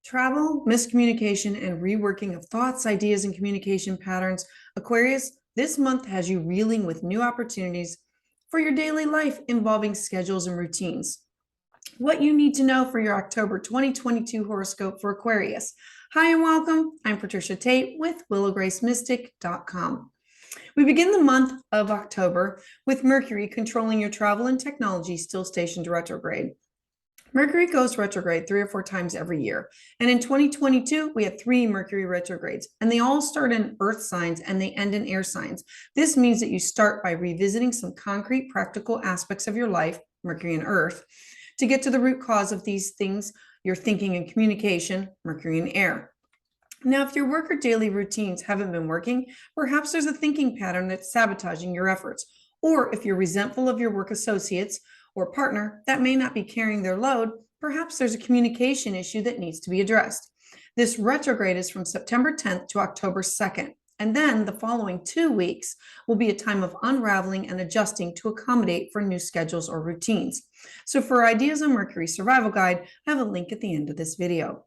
Travel, miscommunication, and reworking of thoughts, ideas, and communication patterns. Aquarius, this month has you reeling with new opportunities for your daily life involving schedules and routines. What you need to know for your October 2022 horoscope for Aquarius. Hi and welcome. I'm Patricia Tate with willowgracemystic.com. We begin the month of October with Mercury controlling your travel and technology still stationed retrograde. Mercury goes retrograde 3 or 4 times every year. And in 2022, we had 3 Mercury retrogrades, and they all start in earth signs and they end in air signs. This means that you start by revisiting some concrete, practical aspects of your life, Mercury and earth, to get to the root cause of these things, your thinking and communication, Mercury and air. Now, if your work or daily routines haven't been working, perhaps there's a thinking pattern that's sabotaging your efforts. Or if you're resentful of your work associates or partner that may not be carrying their load, perhaps there's a communication issue that needs to be addressed. This retrograde is from September 10th to October 2nd. And then the following 2 weeks will be a time of unraveling and adjusting to accommodate for new schedules or routines. So for ideas on Mercury Survival Guide, I have a link at the end of this video.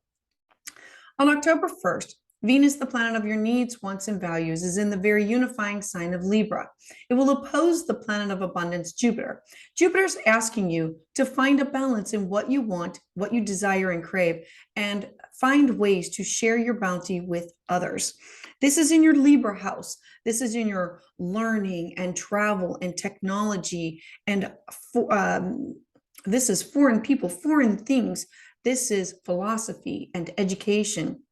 On October 1st, Venus, the planet of your needs, wants, and values, is in the very unifying sign of Libra. It will oppose the planet of abundance, Jupiter. Jupiter's asking you to find a balance in what you want, what you desire and crave, and find ways to share your bounty with others. This is in your Libra house. This is in your learning and travel and technology, and this is foreign people, foreign things. This is philosophy and education.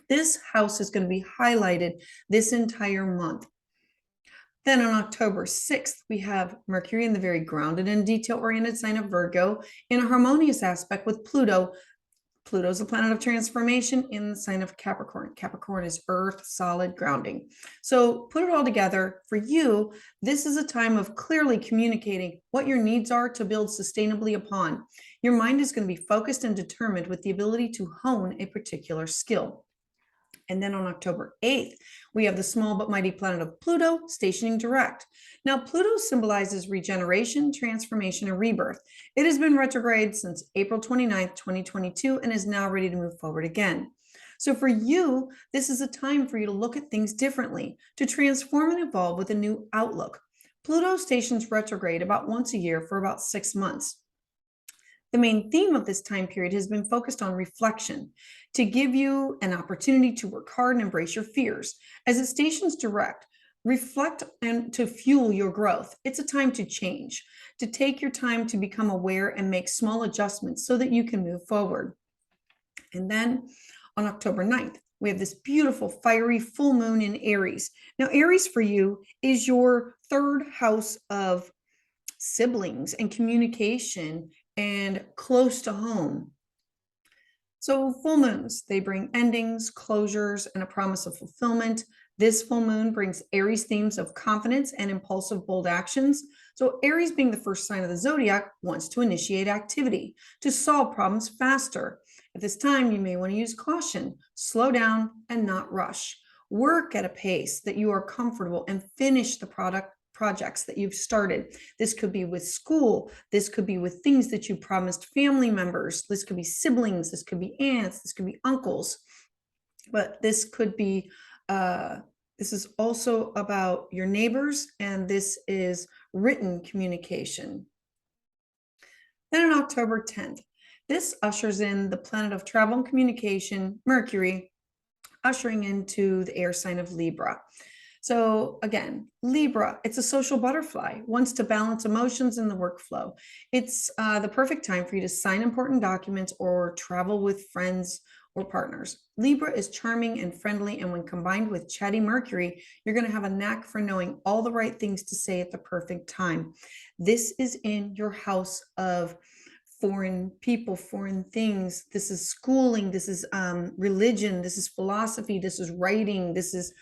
This house is going to be highlighted this entire month. Then on October 6th, we have Mercury in the very grounded and detail-oriented sign of Virgo in a harmonious aspect with Pluto. Pluto's the planet of transformation in the sign of Capricorn. Capricorn is earth, solid, grounding. So put it all together. For you, this is a time of clearly communicating what your needs are to build sustainably upon. Your mind is going to be focused and determined with the ability to hone a particular skill. And then on October 8th, we have the small but mighty planet of Pluto stationing direct. Now, Pluto symbolizes regeneration, transformation, and rebirth. It has been retrograde since April 29th, 2022, and is now ready to move forward again. So for you, this is a time for you to look at things differently, to transform and evolve with a new outlook. Pluto stations retrograde about once a year for about 6 months. The main theme of this time period has been focused on reflection, to give you an opportunity to work hard and embrace your fears. As it stations direct, reflect and to fuel your growth. It's a time to change, to take your time to become aware and make small adjustments so that you can move forward. And then on October 9th, we have this beautiful fiery full moon in Aries. Now, Aries for you is your 3rd house of siblings and communication and close to home. So full moons, they bring endings, closures, and a promise of fulfillment. This full moon brings Aries themes of confidence and impulsive, bold actions. So Aries, being the first sign of the zodiac, wants to initiate activity, to solve problems faster. At this time, you may want to use caution, slow down, and not rush. Work at a pace that you are comfortable and finish the projects that you've started. This could be with school. This could be with things that you promised family members. This could be siblings. This could be aunts. This could be uncles. But this could be, this is also about your neighbors, and this is written communication. Then on October 10th, this ushers in the planet of travel and communication, Mercury, ushering into the air sign of Libra. So again, Libra, it's a social butterfly, wants to balance emotions in the workflow. It's the perfect time for you to sign important documents or travel with friends or partners. Libra is charming and friendly, and when combined with chatty Mercury, you're going to have a knack for knowing all the right things to say at the perfect time. This is in your house of foreign people, foreign things. This is schooling. This is religion. This is philosophy. This is writing. This is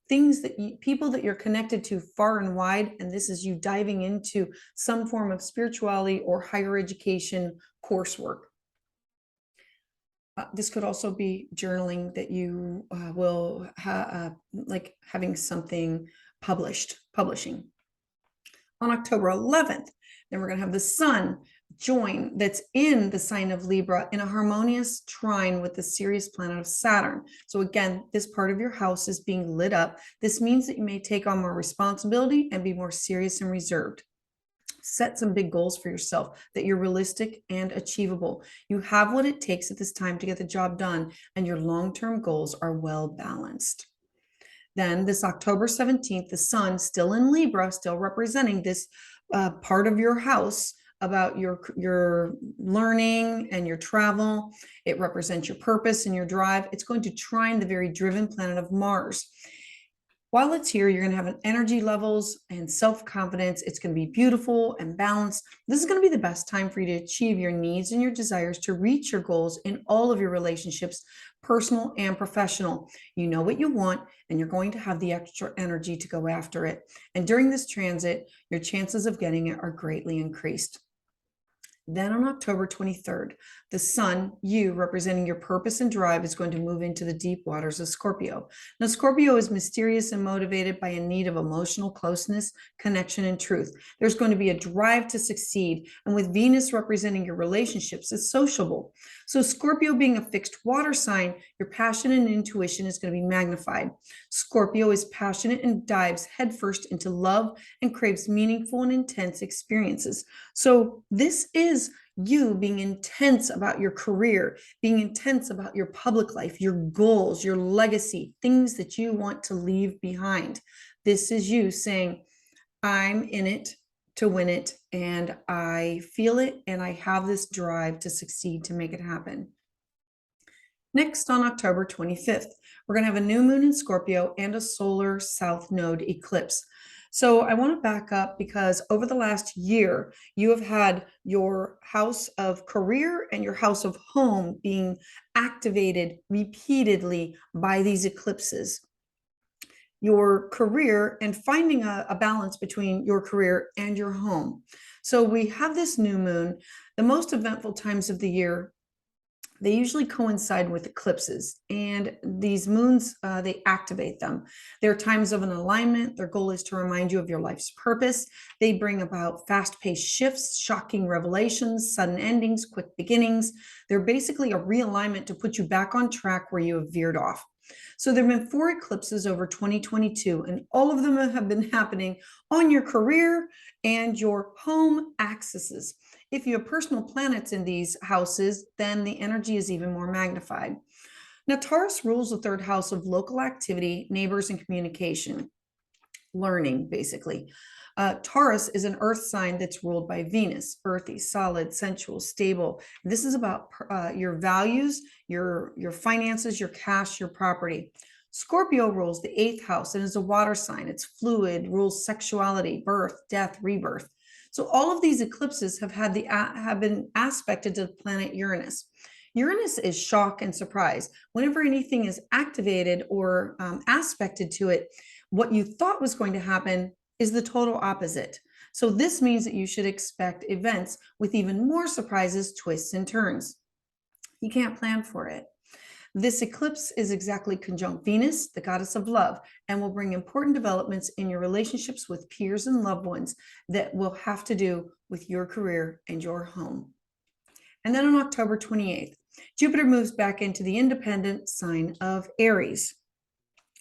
things that people that you're connected to far and wide, and this is you diving into some form of spirituality or higher education coursework. This could also be journaling that you will like having something publishing. On October 11th, then we're going to have the sun join that's in the sign of Libra in a harmonious trine with the Sirius planet of Saturn. So again, this part of your house is being lit up. This means that you may take on more responsibility and be more serious and reserved. Set some big goals for yourself that you're realistic and achievable. You have what it takes at this time to get the job done, and your long-term goals are well balanced. Then this October 17th, the sun still in Libra, still representing this part of your house about your learning and your travel. It represents your purpose and your drive. It's going to trine the very driven planet of Mars. While it's here, you're going to have an energy levels and self-confidence. It's going to be beautiful and balanced. This is going to be the best time for you to achieve your needs and your desires, to reach your goals in all of your relationships, personal and professional. You know what you want, and you're going to have the extra energy to go after it. And during this transit, your chances of getting it are greatly increased. Then on October 23rd, the sun, you representing your purpose and drive, is going to move into the deep waters of Scorpio. Now, Scorpio is mysterious and motivated by a need of emotional closeness, connection, and truth. There's going to be a drive to succeed. And with Venus representing your relationships, it's sociable. So Scorpio being a fixed water sign, your passion and intuition is going to be magnified. Scorpio is passionate and dives headfirst into love and craves meaningful and intense experiences. So this is you being intense about your career, being intense about your public life, your goals, your legacy, things that you want to leave behind. This is you saying, I'm in it to win it, and I feel it, and I have this drive to succeed, to make it happen. Next, on October 25th, we're going to have a new moon in Scorpio and a solar south node eclipse. So I want to back up, because over the last year, you have had your house of career and your house of home being activated repeatedly by these eclipses. Your career and finding a balance between your career and your home. So we have this new moon, the most eventful times of the year. They usually coincide with eclipses, and these moons, they activate them. They're times of an alignment. Their goal is to remind you of your life's purpose. They bring about fast-paced shifts, shocking revelations, sudden endings, quick beginnings. They're basically a realignment to put you back on track where you have veered off. So there have been 4 eclipses over 2022, and all of them have been happening on your career and your home axes. If you have personal planets in these houses, then the energy is even more magnified. Now, Taurus rules the 3rd house of local activity, neighbors, and communication, learning, basically. Taurus is an earth sign that's ruled by Venus, earthy, solid, sensual, stable. This is about your values, your finances, your cash, your property. Scorpio rules the 8th house and is a water sign. It's fluid, rules sexuality, birth, death, rebirth. So all of these eclipses have been aspected to the planet Uranus. Uranus is shock and surprise. Whenever anything is activated or aspected to it, what you thought was going to happen is the total opposite. So this means that you should expect events with even more surprises, twists, and turns. You can't plan for it. This eclipse is exactly conjunct Venus, the goddess of love, and will bring important developments in your relationships with peers and loved ones that will have to do with your career and your home. And then on October 28th, Jupiter moves back into the independent sign of Aries.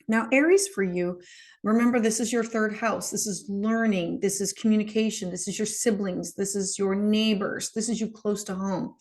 Now, Aries for you, remember, this is your 3rd house. This is learning. This is communication. This is your siblings. This is your neighbors. This is you close to home.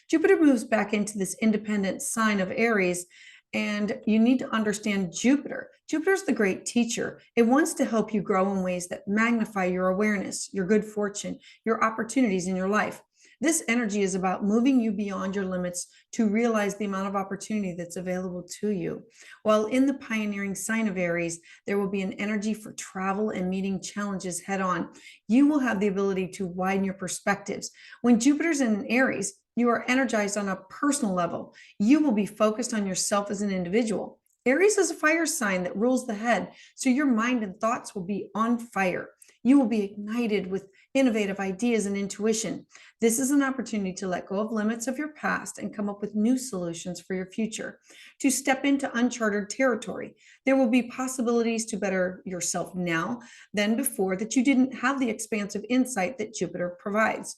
Jupiter moves back into this independent sign of Aries, and you need to understand Jupiter. Jupiter's the great teacher. It wants to help you grow in ways that magnify your awareness, your good fortune, your opportunities in your life. This energy is about moving you beyond your limits to realize the amount of opportunity that's available to you. While in the pioneering sign of Aries, there will be an energy for travel and meeting challenges head on. You will have the ability to widen your perspectives. When Jupiter's in Aries, you are energized on a personal level. You will be focused on yourself as an individual. Aries is a fire sign that rules the head, so your mind and thoughts will be on fire. You will be ignited with innovative ideas and intuition. This is an opportunity to let go of limits of your past and come up with new solutions for your future, to step into uncharted territory. There will be possibilities to better yourself now than before that you didn't have the expansive insight that Jupiter provides.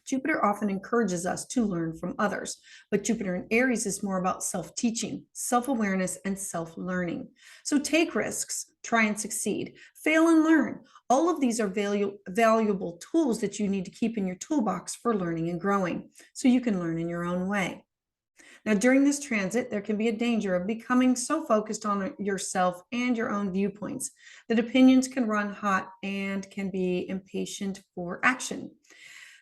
Jupiter often encourages us to learn from others, but Jupiter in Aries is more about self-teaching, self-awareness, and self-learning. So take risks, try and succeed, fail and learn. All of these are valuable tools that you need to keep in your toolbox for learning and growing, so you can learn in your own way. Now, during this transit, there can be a danger of becoming so focused on yourself and your own viewpoints that opinions can run hot and can be impatient for action.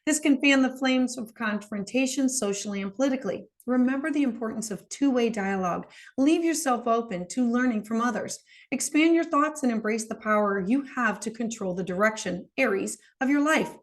This can fan the flames of confrontation socially and politically. Remember the importance of two-way dialogue. Leave yourself open to learning from others. Expand your thoughts and embrace the power you have to control the direction, Aries, of your life.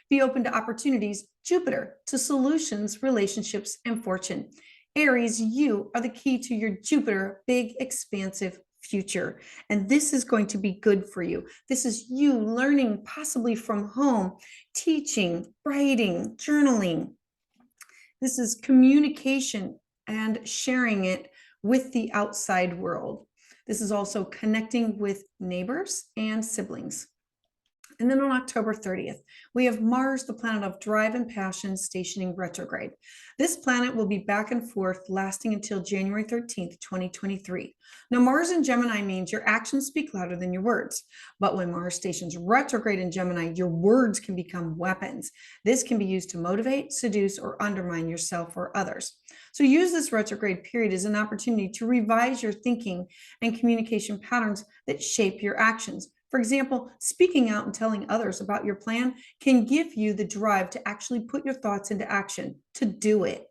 Be open to opportunities, Jupiter, to solutions, relationships, and fortune. Aries, you are the key to your Jupiter, big, expansive future. And this is going to be good for you. This is you learning possibly from home, teaching, writing, journaling. This is communication and sharing it with the outside world. This is also connecting with neighbors and siblings. And then on October 30th, we have Mars, the planet of drive and passion, stationing retrograde. This planet will be back and forth, lasting until January 13th, 2023. Now, Mars in Gemini means your actions speak louder than your words. But when Mars stations retrograde in Gemini, your words can become weapons. This can be used to motivate, seduce, or undermine yourself or others. So use this retrograde period as an opportunity to revise your thinking and communication patterns that shape your actions. For example, speaking out and telling others about your plan can give you the drive to actually put your thoughts into action, to do it.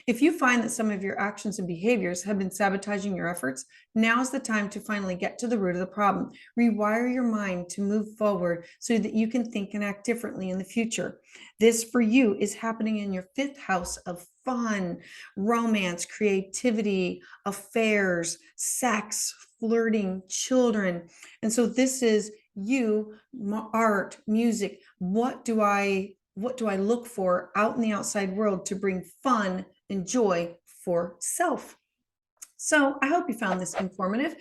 If you find that some of your actions and behaviors have been sabotaging your efforts, now's the time to finally get to the root of the problem. Rewire your mind to move forward so that you can think and act differently in the future. This for you is happening in your fifth house of fun, romance, creativity, affairs, sex, flirting, children. And so this is you, art, music. What do I look for out in the outside world to bring fun and joy for self? So I hope you found this informative.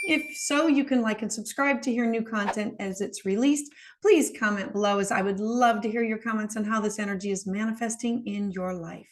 If so, you can like and subscribe to hear new content as it's released. Please comment below, as I would love to hear your comments on how this energy is manifesting in your life.